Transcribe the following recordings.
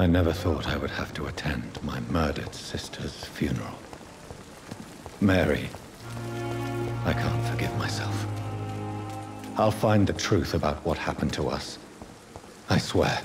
I never thought I would have to attend my murdered sister's funeral. Mary, I can't forgive myself. I'll find the truth about what happened to us. I swear.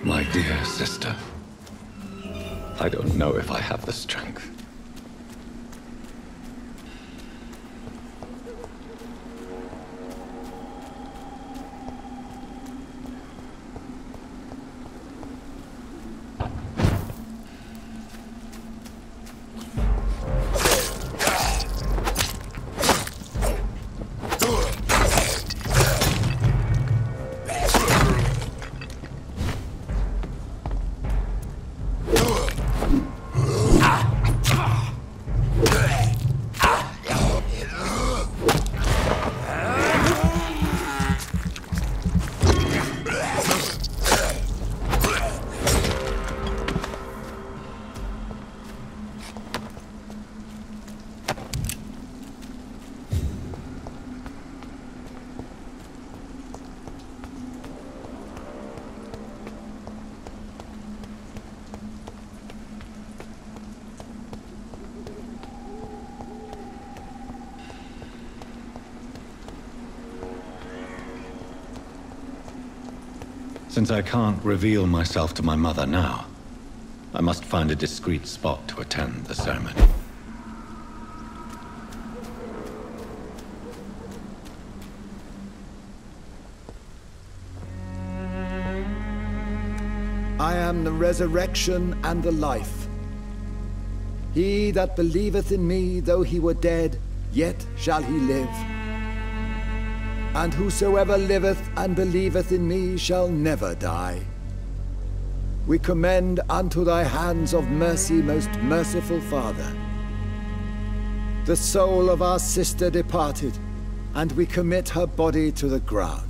My dear sister, I don't know if I have the strength. Since I can't reveal myself to my mother now, I must find a discreet spot to attend the ceremony. I am the resurrection and the life. He that believeth in me, though he were dead, yet shall he live. And whosoever liveth and believeth in me shall never die. We commend unto thy hands of mercy, most merciful Father, the soul of our sister departed, and we commit her body to the ground.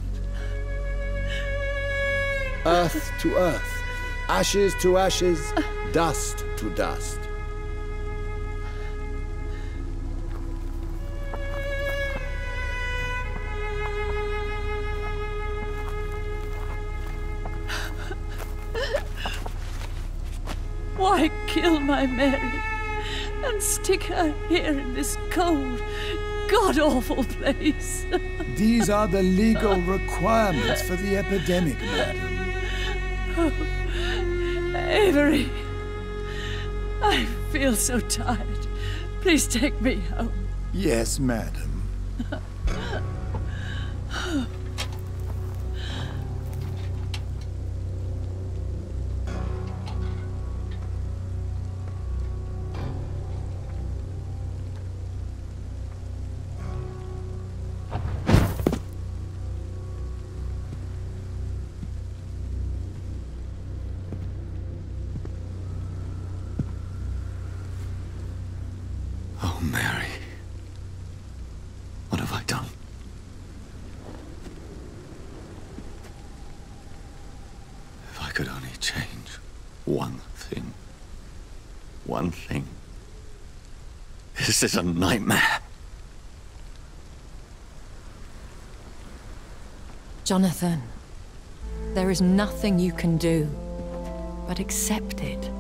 Earth to earth, ashes to ashes, dust to dust. Why kill my Mary and stick her here in this cold, god-awful place? These are the legal requirements for the epidemic, madam. Oh, Avery, I feel so tired. Please take me home. Yes, madam. Oh, Mary. What have I done? If I could only change one thing. One thing. This is a nightmare. Jonathan, there is nothing you can do but accept it.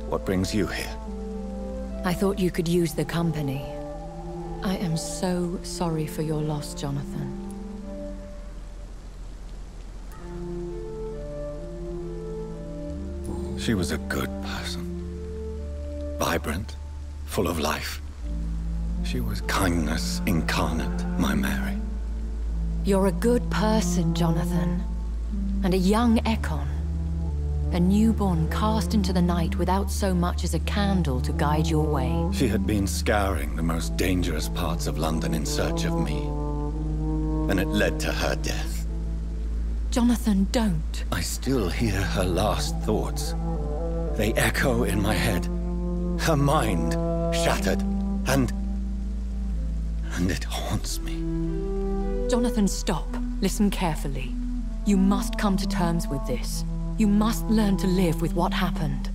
What brings you here? I thought you could use the company. I am so sorry for your loss, Jonathan. She was a good person. Vibrant, full of life. She was kindness incarnate, my Mary. You're a good person, Jonathan. And a young Ekon. A newborn cast into the night without so much as a candle to guide your way. She had been scouring the most dangerous parts of London in search of me. And it led to her death. Jonathan, don't. I still hear her last thoughts. They echo in my head. Her mind shattered, and it haunts me. Jonathan, stop. Listen carefully. You must come to terms with this. You must learn to live with what happened.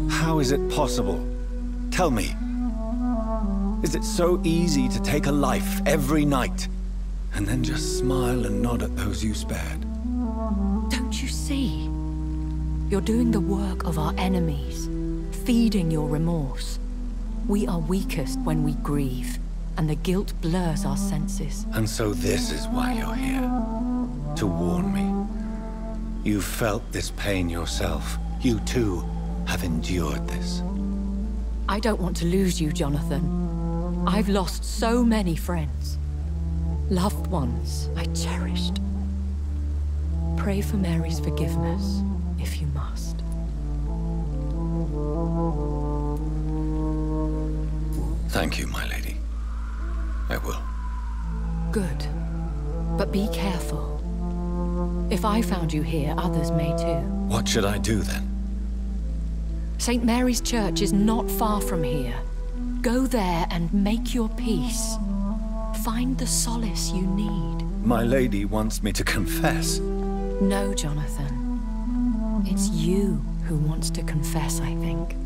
How is it possible? Tell me. Is it so easy to take a life every night, and then just smile and nod at those you spared? Don't you see? You're doing the work of our enemies, feeding your remorse. We are weakest when we grieve, and the guilt blurs our senses. And so this is why you're here. To warn me. You've felt this pain yourself. You too have endured this. I don't want to lose you, Jonathan. I've lost so many friends. Loved ones I cherished. Pray for Mary's forgiveness, if you must. Thank you, my lady. I will. Good. But be careful. If I found you here, others may too. What should I do then? St. Mary's Church is not far from here. Go there and make your peace. Find the solace you need. My lady wants me to confess. No, Jonathan. It's you who wants to confess, I think.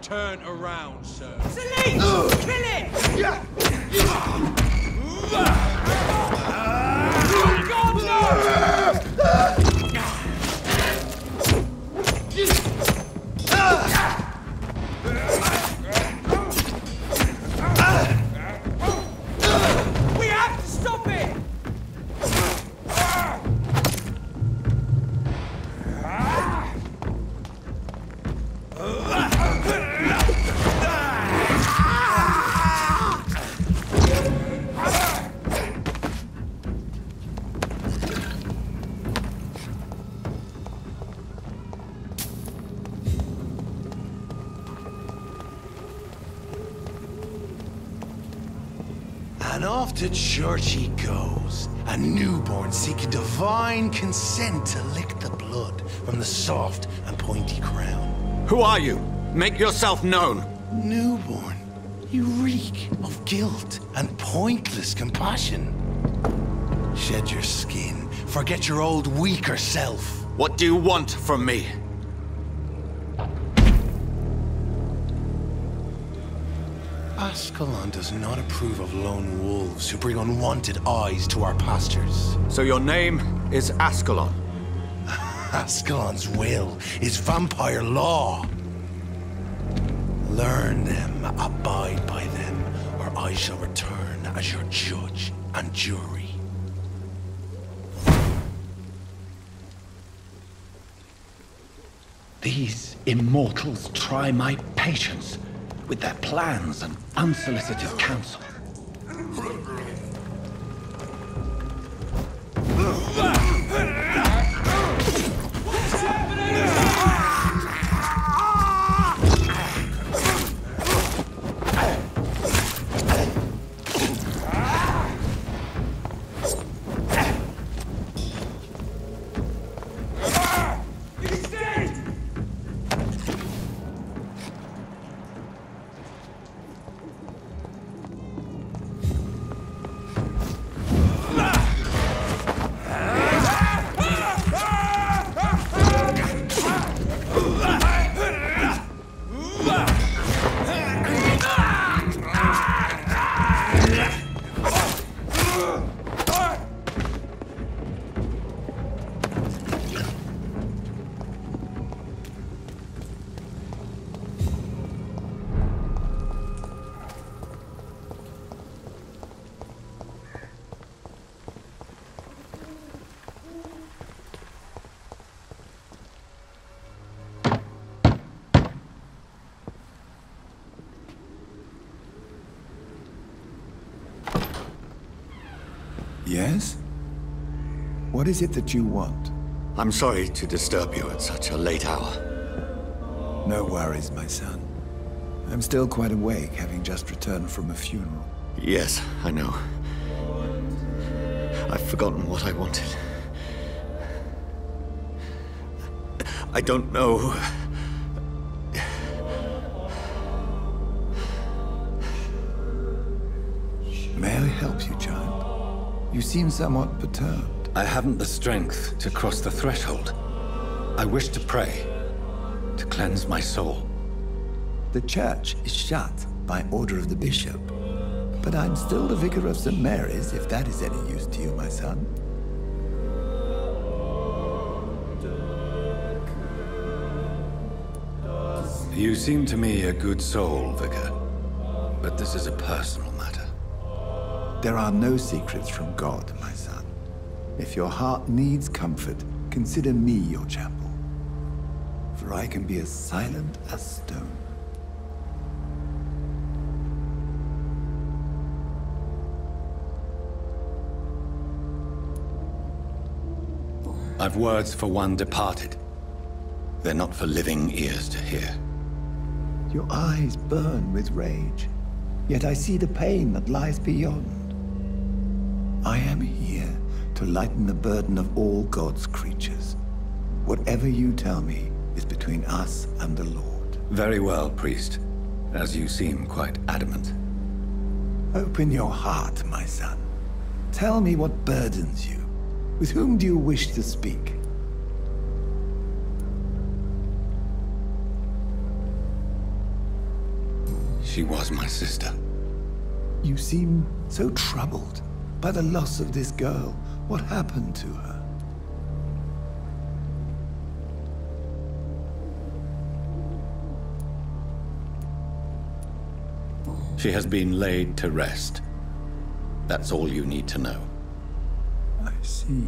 Turn around, sir. Celine! Kill it! And off to church he goes, a newborn seeking divine consent to lick the blood from the soft and pointy crown. Who are you? Make yourself known. Newborn, you reek of guilt and pointless compassion. Shed your skin, forget your old weaker self. What do you want from me? Skal does not approve of lone wolves who bring unwanted eyes to our pastures. So your name is Ascalon? Ascalon's will is vampire law. Learn them, abide by them, or I shall return as your judge and jury. These immortals try my patience with their plans and unsolicited counsel. Yes? What is it that you want? I'm sorry to disturb you at such a late hour. No worries, my son. I'm still quite awake, having just returned from a funeral. Yes, I know. I've forgotten what I wanted. I don't know. May I help you, child? You seem somewhat perturbed. I haven't the strength to cross the threshold. I wish to pray, to cleanse my soul. The church is shut by order of the bishop. But I'm still the vicar of St. Mary's, if that is any use to you, my son. You seem to me a good soul, Vicar. But this is a personal matter. There are no secrets from God, my son. If your heart needs comfort, consider me your chapel. For I can be as silent as stone. I've words for one departed. They're not for living ears to hear. Your eyes burn with rage, yet I see the pain that lies beyond. I am here to lighten the burden of all God's creatures. Whatever you tell me is between us and the Lord. Very well, priest, as you seem quite adamant. Open your heart, my son. Tell me what burdens you. With whom do you wish to speak? She was my sister. You seem so troubled. by the loss of this girl. What happened to her? She has been laid to rest. That's all you need to know. I see.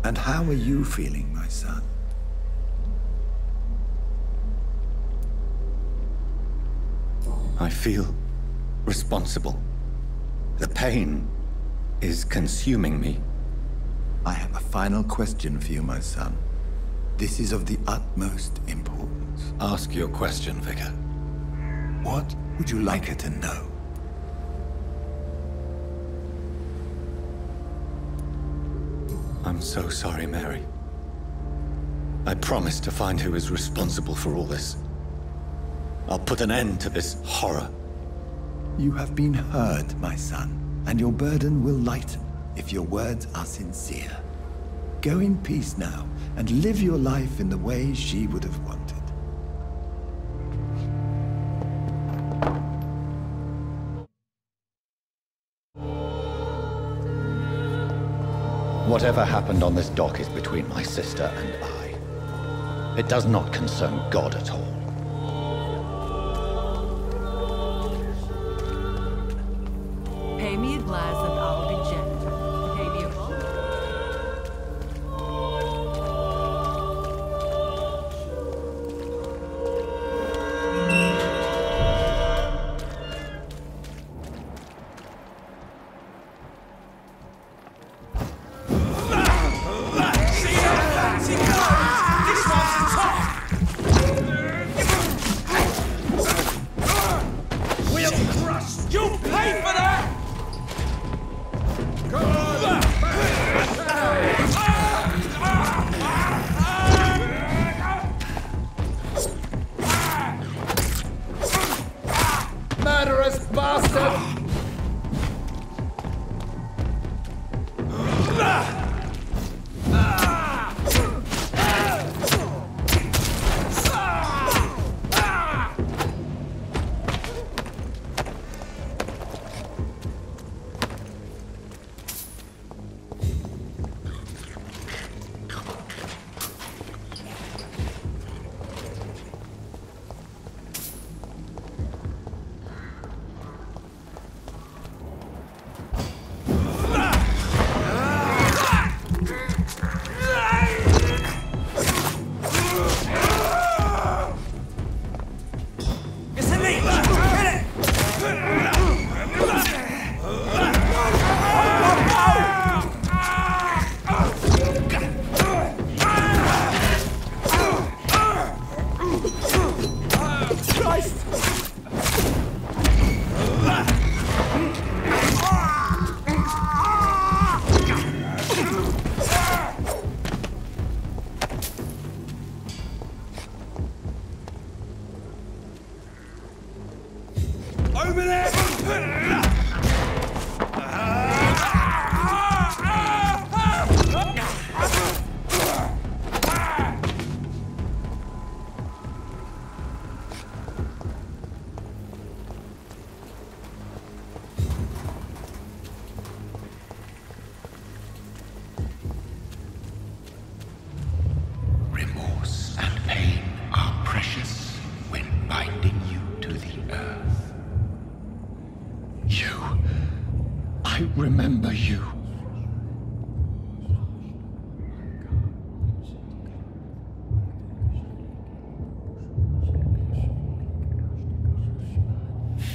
And how are you feeling, my son? I feel responsible. The pain is consuming me. I have a final question for you, my son. This is of the utmost importance. Ask your question, Vicar. What would you like her to know? I'm so sorry, Mary. I promise to find who is responsible for all this. I'll put an end to this horror. You have been heard, my son, and your burden will lighten if your words are sincere. Go in peace now, and live your life in the way she would have wanted. Whatever happened on this dock is between my sister and I. It does not concern God at all. Pay me a glass and I'll be gentle. Pay me a bottle. Remember you.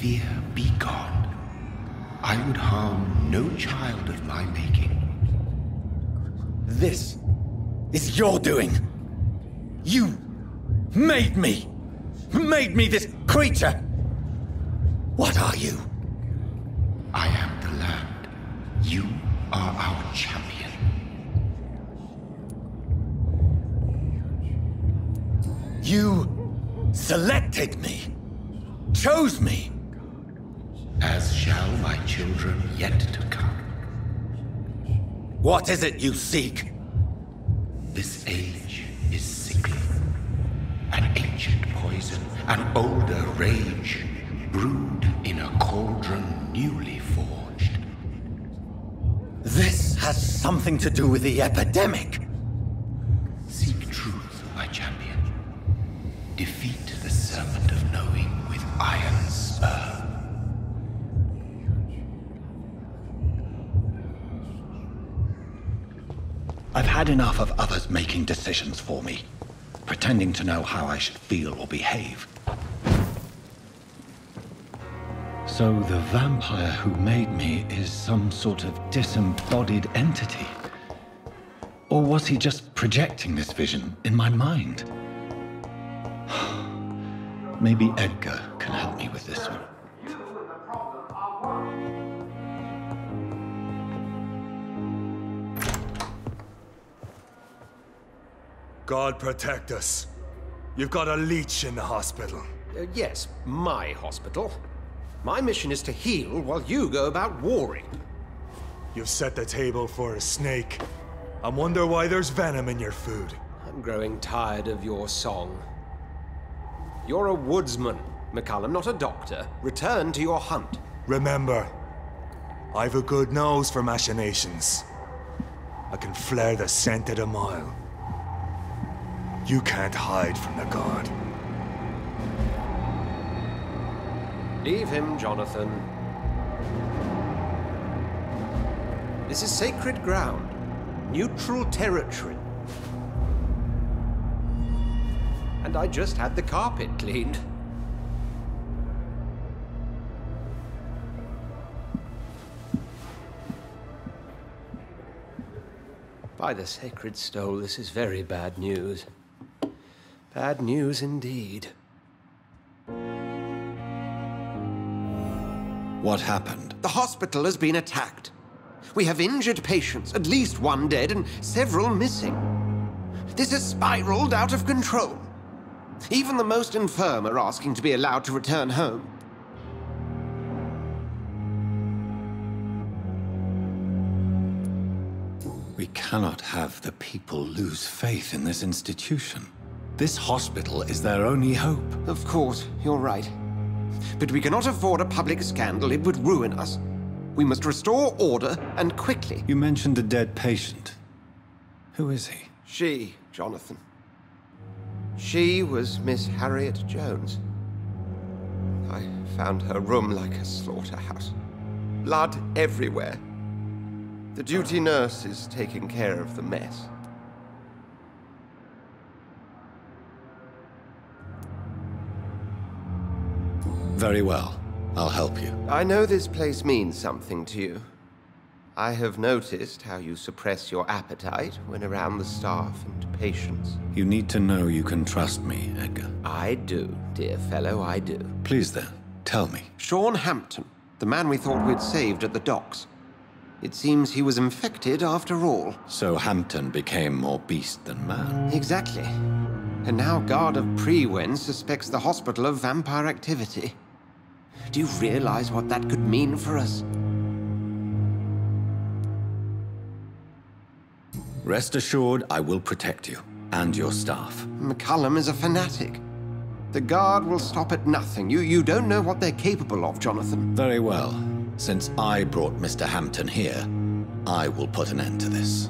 Fear be gone. I would harm no child of my making. This is your doing. You made me. Made me this creature. What are you? I am the land. You are our champion. You selected me. Chose me. As shall my children yet to come. What is it you seek? This age is sickly. An ancient poison, an older rage, brewed in a cauldron newly forged. something to do with the epidemic. Seek truth, my champion. Defeat the serpent of knowing with iron spur. I've had enough of others making decisions for me, pretending to know how I should feel or behave. So the vampire who made me is some sort of disembodied entity? Or was he just projecting this vision in my mind? Maybe Edgar can help me with this one. God protect us. You've got a leech in the hospital. Yes, my hospital. My mission is to heal while you go about warring. You've set the table for a snake. I wonder why there's venom in your food. I'm growing tired of your song. You're a woodsman, McCullum, not a doctor. Return to your hunt. Remember, I've a good nose for machinations. I can flare the scent at a mile. You can't hide from the god. Leave him, Jonathan. This is sacred ground. Neutral territory. And I just had the carpet cleaned. By the sacred stole, this is very bad news. Bad news indeed. What happened? The hospital has been attacked. We have injured patients, at least one dead and several missing. This has spiraled out of control. Even the most infirm are asking to be allowed to return home. We cannot have the people lose faith in this institution. This hospital is their only hope. Of course, you're right. But we cannot afford a public scandal. It would ruin us. We must restore order, and quickly. You mentioned a dead patient. Who is he? She, Jonathan. She was Miss Harriet Jones. I found her room like a slaughterhouse. Blood everywhere. The duty nurse is taking care of the mess. Very well. I'll help you. I know this place means something to you. I have noticed how you suppress your appetite when around the staff and patients. You need to know you can trust me, Edgar. I do, dear fellow, I do. Please then, tell me. Sean Hampton, the man we thought we'd saved at the docks. It seems he was infected after all. So Hampton became more beast than man. Exactly. And now Guard of Prewen suspects the hospital of vampire activity. Do you realize what that could mean for us? Rest assured, I will protect you and your staff. McCullum is a fanatic. The Guard will stop at nothing. You don't know what they're capable of, Jonathan. Very well. Since I brought Mr. Hampton here, I will put an end to this.